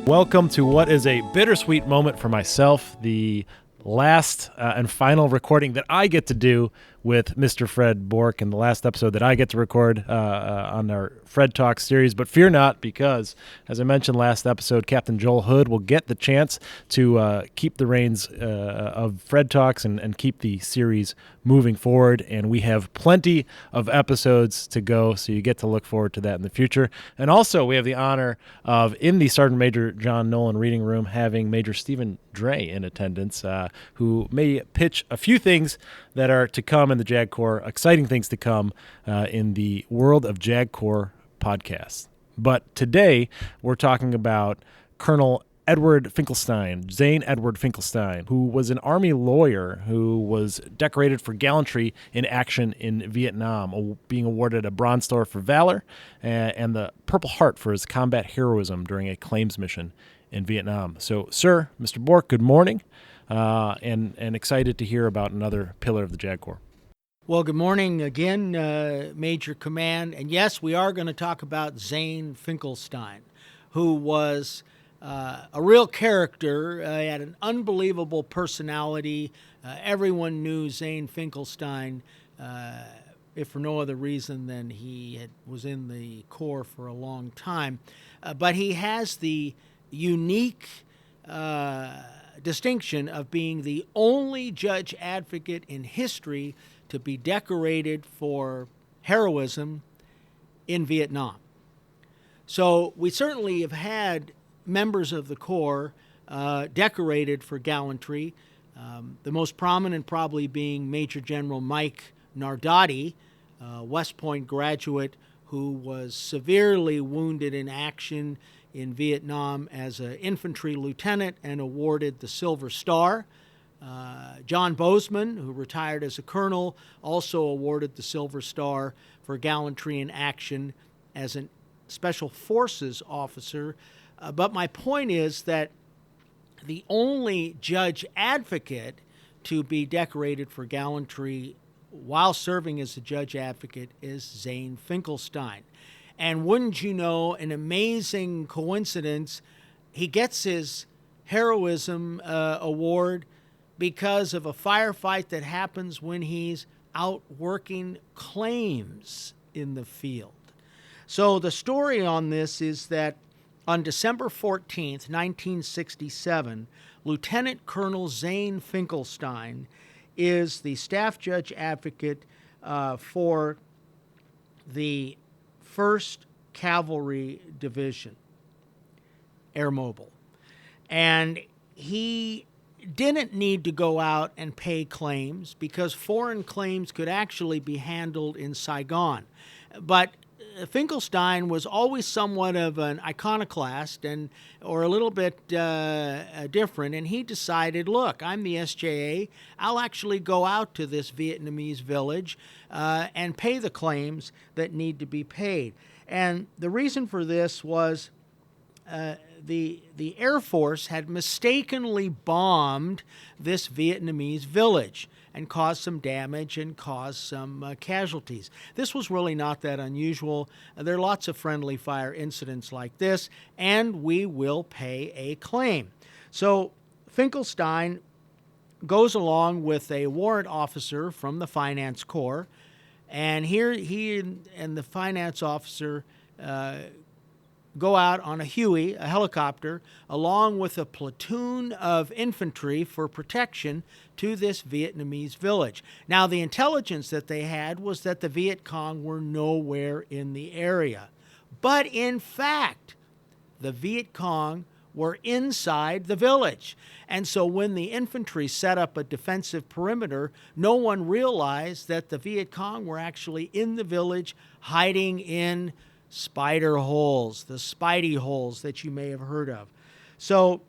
Welcome to what is a bittersweet moment for myself, the last and final recording that I get to do with Mr. Fred Bork, and the last episode that I get to record on our Fred Talk series. But fear not, because, as I mentioned last episode, Captain Joel Hood will get the chance to keep the reins of Fred Talks and keep the series moving forward. And we have plenty of episodes to go, so you get to look forward to that in the future. And also, we have the honor of, in the Sergeant Major John Nolan reading room, having Major Stephen Dre in attendance, who may pitch a few things that are to come in the JAG Corps, exciting things to come in the world of JAG Corps podcasts. But today, we're talking about Colonel Edward Finkelstein, Zane Edward Finkelstein, who was an Army lawyer who was decorated for gallantry in action in Vietnam, being awarded a Bronze Star for Valor and the Purple Heart for his combat heroism during a claims mission in Vietnam. So, sir, Mr. Bork, good morning, and excited to hear about another pillar of the JAG Corps. Well, good morning again, Major Command. And yes, we are going to talk about Zane Finkelstein, who was a real character. He had an unbelievable personality. Everyone knew Zane Finkelstein, if for no other reason than he was in the Corps for a long time. But he has the unique distinction of being the only judge advocate in history to be decorated for heroism in Vietnam. So we certainly have had members of the Corps decorated for gallantry, the most prominent probably being Major General Mike Nardotti, West Point graduate who was severely wounded in action in Vietnam as an infantry lieutenant and awarded the Silver Star. John Bozeman, who retired as a colonel, also awarded the Silver Star for gallantry in action as a Special Forces officer. But my point is that the only judge advocate to be decorated for gallantry while serving as a judge advocate is Zane Finkelstein. And wouldn't you know, an amazing coincidence, he gets his heroism award because of a firefight that happens when he's out working claims in the field. So the story on this is that on December 14th, 1967, Lieutenant Colonel Zane Finkelstein is the staff judge advocate for the 1st Cavalry Division, Air Mobile. And he didn't need to go out and pay claims because foreign claims could actually be handled in Saigon. But Finkelstein was always somewhat of an iconoclast or a little bit different, and he decided, look, I'm the SJA. I'll actually go out to this Vietnamese village and pay the claims that need to be paid. And the reason for this was the Air Force had mistakenly bombed this Vietnamese village and caused some damage and caused some casualties. This was really not that unusual. There are lots of friendly fire incidents like this, and we will pay a claim. So Finkelstein goes along with a warrant officer from the Finance Corps, and here he and the finance officer go out on a Huey, a helicopter, along with a platoon of infantry for protection to this Vietnamese village. Now, the intelligence that they had was that the Viet Cong were nowhere in the area. But in fact, the Viet Cong were inside the village. And so when the infantry set up a defensive perimeter, no one realized that the Viet Cong were actually in the village, hiding in spider holes, the Spidey holes that you may have heard of. So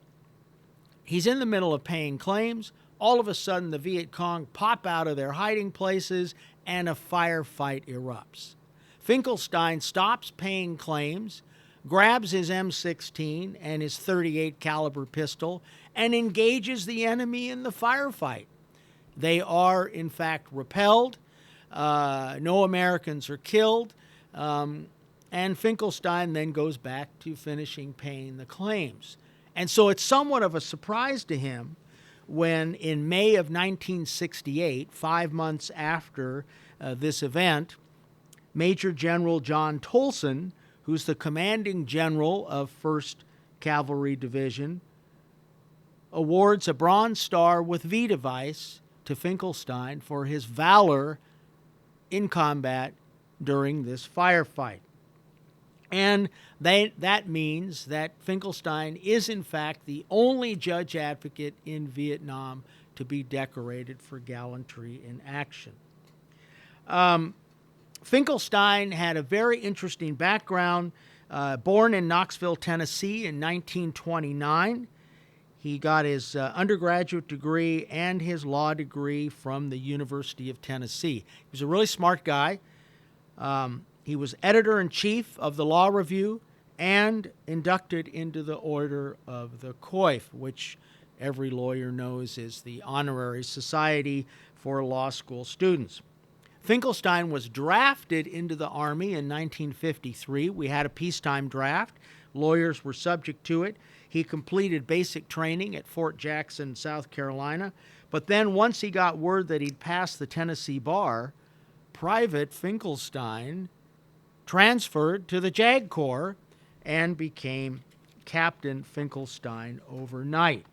he's in the middle of paying claims. All of a sudden, the Viet Cong pop out of their hiding places and a firefight erupts. Finkelstein stops paying claims, grabs his M16 and his .38 caliber pistol, and engages the enemy in the firefight. They are, in fact, repelled. No Americans are killed. And Finkelstein then goes back to finishing paying the claims. And so it's somewhat of a surprise to him when in May of 1968, 5 months after this event, Major General John Tolson, who's the commanding general of 1st Cavalry Division, awards a Bronze Star with V device to Finkelstein for his valor in combat during this firefight. And that means that Finkelstein is, in fact, the only judge advocate in Vietnam to be decorated for gallantry in action. Finkelstein had a very interesting background. Born in Knoxville, Tennessee in 1929. He got his undergraduate degree and his law degree from the University of Tennessee. He was a really smart guy. He was editor-in-chief of the Law Review and inducted into the Order of the Coif, which every lawyer knows is the honorary society for law school students. Finkelstein was drafted into the Army in 1953. We had a peacetime draft. Lawyers were subject to it. He completed basic training at Fort Jackson, South Carolina. But then once he got word that he'd passed the Tennessee bar, Private Finkelstein transferred to the JAG Corps and became Captain Finkelstein overnight.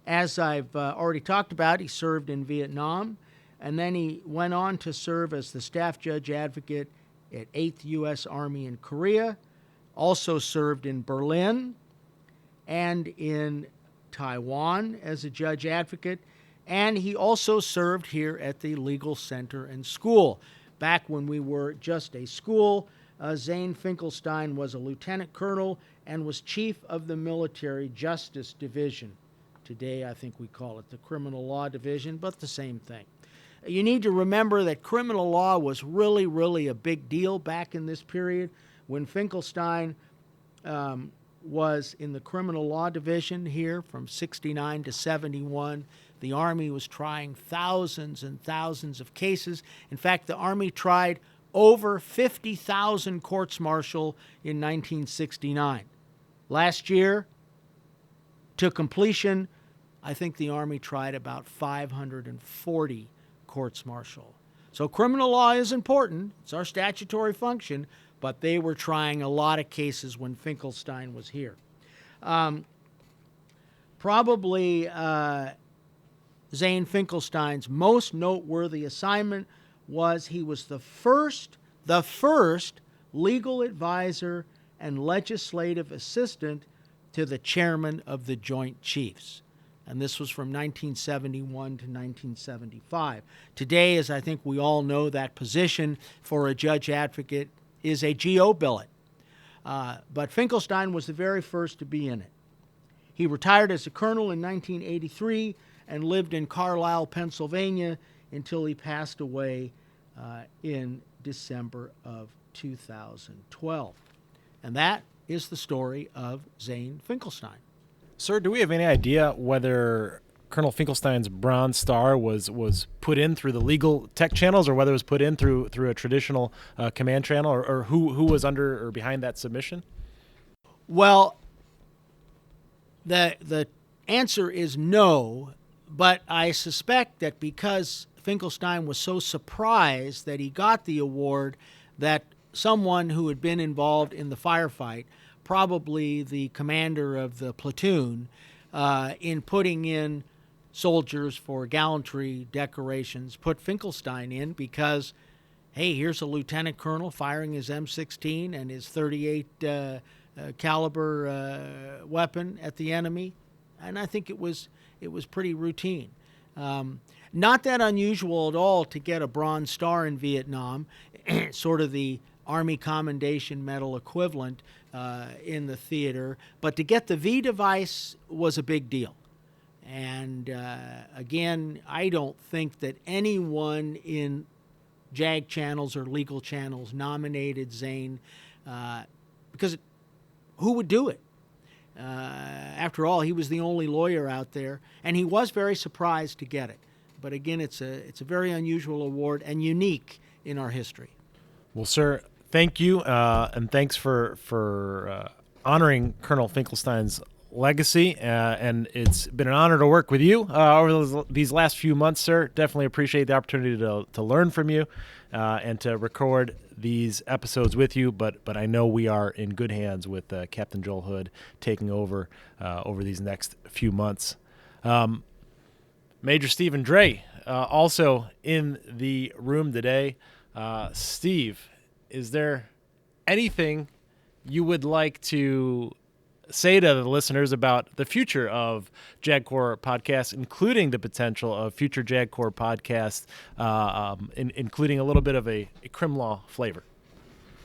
As I've already talked about, he served in Vietnam, and then he went on to serve as the Staff Judge Advocate at 8th U.S. Army in Korea, also served in Berlin and in Taiwan as a Judge Advocate, and he also served here at the Legal Center and School. Back when we were just a school, Zane Finkelstein was a lieutenant colonel and was chief of the Military Justice Division. Today, I think we call it the Criminal Law Division, but the same thing. You need to remember that criminal law was really, really a big deal back in this period. When Finkelstein was in the Criminal Law Division here from 69 to 71, the Army was trying thousands and thousands of cases. In fact, the Army tried over 50,000 courts-martial in 1969. Last year, to completion, I think the Army tried about 540 courts-martial. So criminal law is important. It's our statutory function, but they were trying a lot of cases when Finkelstein was here. Probably Zane Finkelstein's most noteworthy assignment was he was the first legal advisor and legislative assistant to the chairman of the Joint Chiefs. And this was from 1971 to 1975. Today, as I think we all know, that position for a judge advocate is a GO billet. But Finkelstein was the very first to be in it. He retired as a colonel in 1983 and lived in Carlisle, Pennsylvania until he passed away in December of 2012. And that is the story of Zane Finkelstein. Sir, do we have any idea whether Colonel Finkelstein's Bronze Star was put in through the legal tech channels or whether it was put in through a traditional command channel, or who was under or behind that submission? Well, the answer is no, but I suspect that because Finkelstein was so surprised that he got the award, that someone who had been involved in the firefight, probably the commander of the platoon, in putting in soldiers for gallantry decorations, put Finkelstein in because, hey, here's a lieutenant colonel firing his M16 and his .38 caliber weapon at the enemy, and I think it was pretty routine. Not that unusual at all to get a Bronze Star in Vietnam, sort of the Army Commendation Medal equivalent in the theater, but to get the V device was a big deal. And again, I don't think that anyone in JAG channels or legal channels nominated Zane because who would do it? After all, he was the only lawyer out there, and he was very surprised to get it. But again, it's a very unusual award and unique in our history. Well, sir, thank you, and thanks for honoring Colonel Finkelstein's legacy, and it's been an honor to work with you over these last few months, sir. Definitely appreciate the opportunity to learn from you and to record these episodes with you, but I know we are in good hands with Captain Joel Hood taking over these next few months. Major Stephen Dre also in the room today. Steve, is there anything you would like to say to the listeners about the future of JAG Corps podcasts, including the potential of future JAG Corps podcasts, including a little bit of a crim law flavor?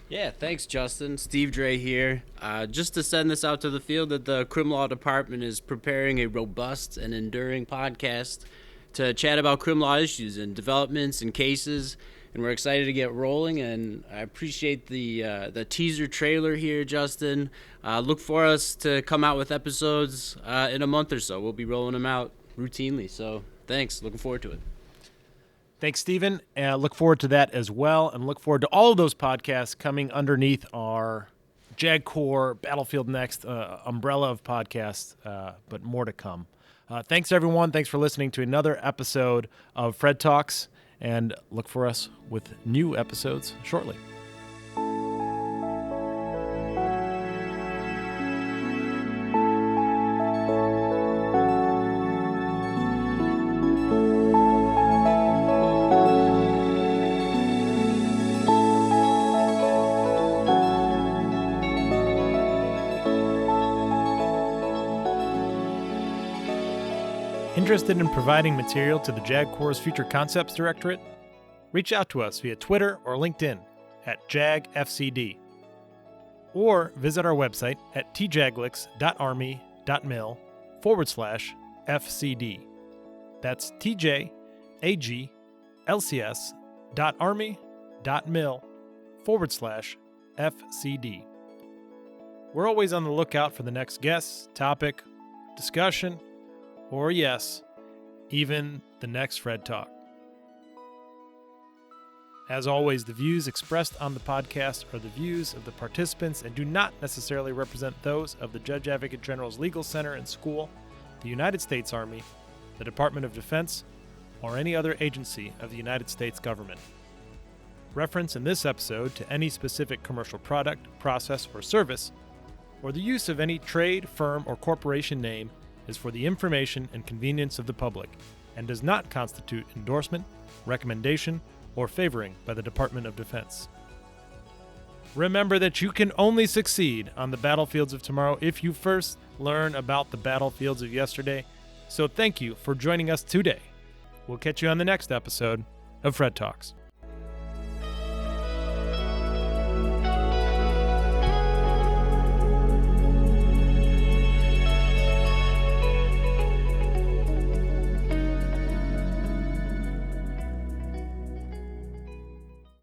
Yeah, thanks, Justin. Steve Dre here. Just to send this out to the field that the Crim Law Department is preparing a robust and enduring podcast to chat about crim law issues and developments and cases, and we're excited to get rolling, and I appreciate the teaser trailer here, Justin. Look for us to come out with episodes in a month or so. We'll be rolling them out routinely, so thanks. Looking forward to it. Thanks, Stephen. Look forward to that as well, and look forward to all of those podcasts coming underneath our JAG Corps Battlefield Next umbrella of podcasts, but more to come. Thanks, everyone. Thanks for listening to another episode of Fred Talks, and look for us with new episodes shortly. Interested in providing material to the JAG Corps' Future Concepts Directorate? Reach out to us via Twitter or LinkedIn at JAGFCD, or visit our website at tjaglix.army.mil/FCD. That's tjaglcs.army.mil/FCD. We're always on the lookout for the next guest, topic, discussion, or yes, even the next Fred Talk. As always, the views expressed on the podcast are the views of the participants and do not necessarily represent those of the Judge Advocate General's Legal Center and School, the United States Army, the Department of Defense, or any other agency of the United States government. Reference in this episode to any specific commercial product, process, or service, or the use of any trade, firm, or corporation name is for the information and convenience of the public and does not constitute endorsement, recommendation, or favoring by the Department of Defense. Remember that you can only succeed on the battlefields of tomorrow if you first learn about the battlefields of yesterday. So thank you for joining us today. We'll catch you on the next episode of Fred Talks.